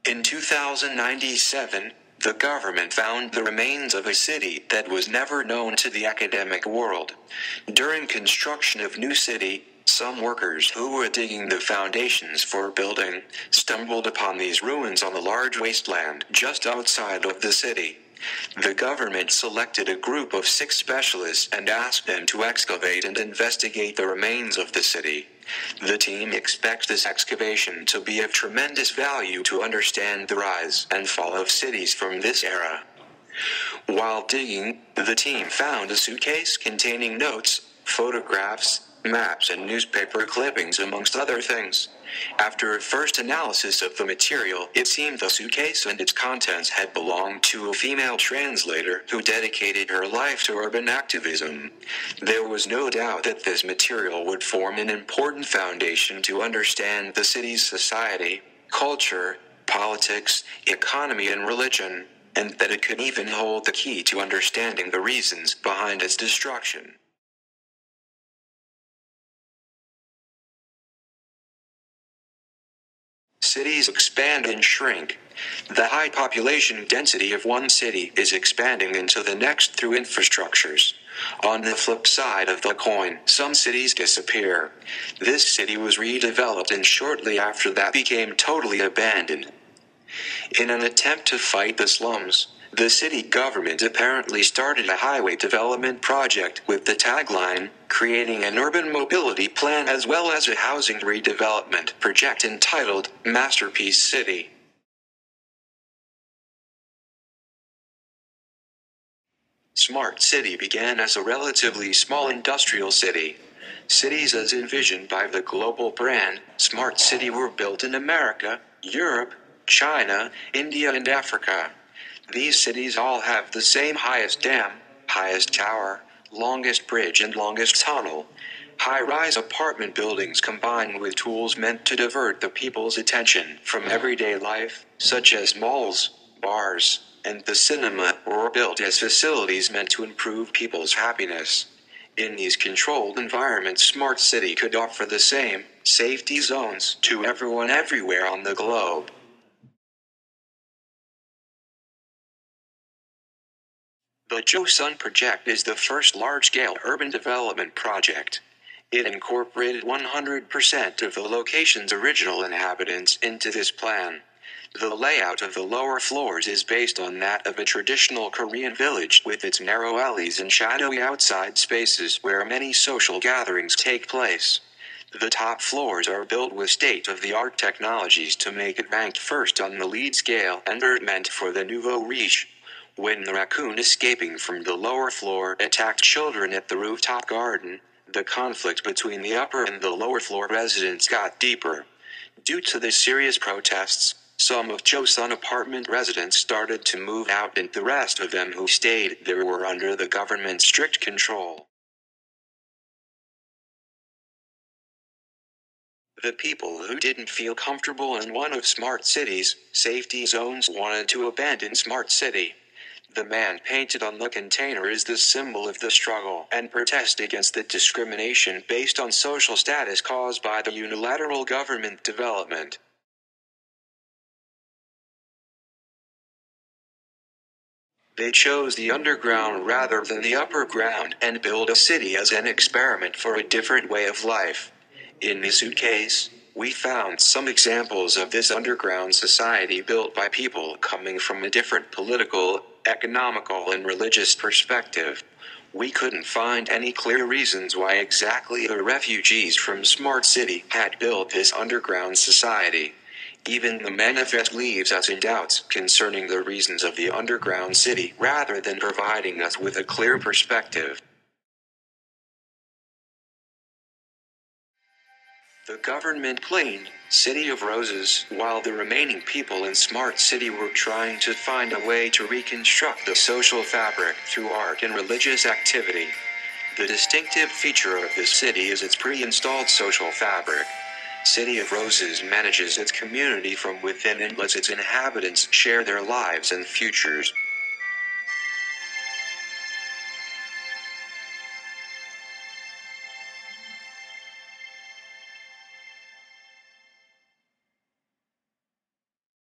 In 2097, the government found the remains of a city that was never known to the academic world. During construction of new city, some workers who were digging the foundations for building stumbled upon these ruins on a large wasteland just outside of the city. The government selected a group of 6 specialists and asked them to excavate and investigate the remains of the city. The team expects this excavation to be of tremendous value to understand the rise and fall of cities from this era. While digging, the team found a suitcase containing notes, photographs, maps, and newspaper clippings, amongst other things. After a first analysis of the material, it seemed the suitcase and its contents had belonged to a female translator who dedicated her life to urban activism. There was no doubt that this material would form an important foundation to understand the city's society, culture, politics, economy, and religion, and that it could even hold the key to understanding the reasons behind its destruction. Cities expand and shrink. The high population density of one city is expanding into the next through infrastructures. On the flip side of the coin, some cities disappear. This city was redeveloped and shortly after that became totally abandoned. In an attempt to fight the slums, the city government apparently started a highway development project with the tagline, creating an urban mobility plan as well as a housing redevelopment project entitled Masterpiece City. Smart City began as a relatively small industrial city. Cities as envisioned by the global brand, Smart City were built in America, Europe, China, India, and Africa. These cities all have the same highest dam, highest tower, longest bridge, and longest tunnel. High-rise apartment buildings combined with tools meant to divert the people's attention from everyday life, such as malls, bars, and the cinema, were built as facilities meant to improve people's happiness. In these controlled environments, Smart City could offer the same safety zones to everyone everywhere on the globe. The Joseon Project is the first large-scale urban development project. It incorporated 100% of the location's original inhabitants into this plan. The layout of the lower floors is based on that of a traditional Korean village with its narrow alleys and shadowy outside spaces where many social gatherings take place. The top floors are built with state-of-the-art technologies to make it ranked first on the LEED scale and are meant for the nouveau riche. When the raccoon escaping from the lower floor attacked children at the rooftop garden, the conflict between the upper and the lower floor residents got deeper. Due to the serious protests, some of Joseon apartment residents started to move out and the rest of them who stayed there were under the government's strict control. The people who didn't feel comfortable in one of Smart City's safety zones wanted to abandon Smart City. The man painted on the container is the symbol of the struggle and protest against the discrimination based on social status caused by the unilateral government development. They chose the underground rather than the upper ground and built a city as an experiment for a different way of life. In the suitcase, we found some examples of this underground society built by people coming from a different political, economical, and religious perspective. We couldn't find any clear reasons why exactly the refugees from Smart City had built this underground society. Even the manifest leaves us in doubts concerning the reasons of the underground city rather than providing us with a clear perspective. The government claimed City of Roses, while the remaining people in Smart City were trying to find a way to reconstruct the social fabric through art and religious activity. The distinctive feature of this city is its pre-installed social fabric. City of Roses manages its community from within and lets its inhabitants share their lives and futures.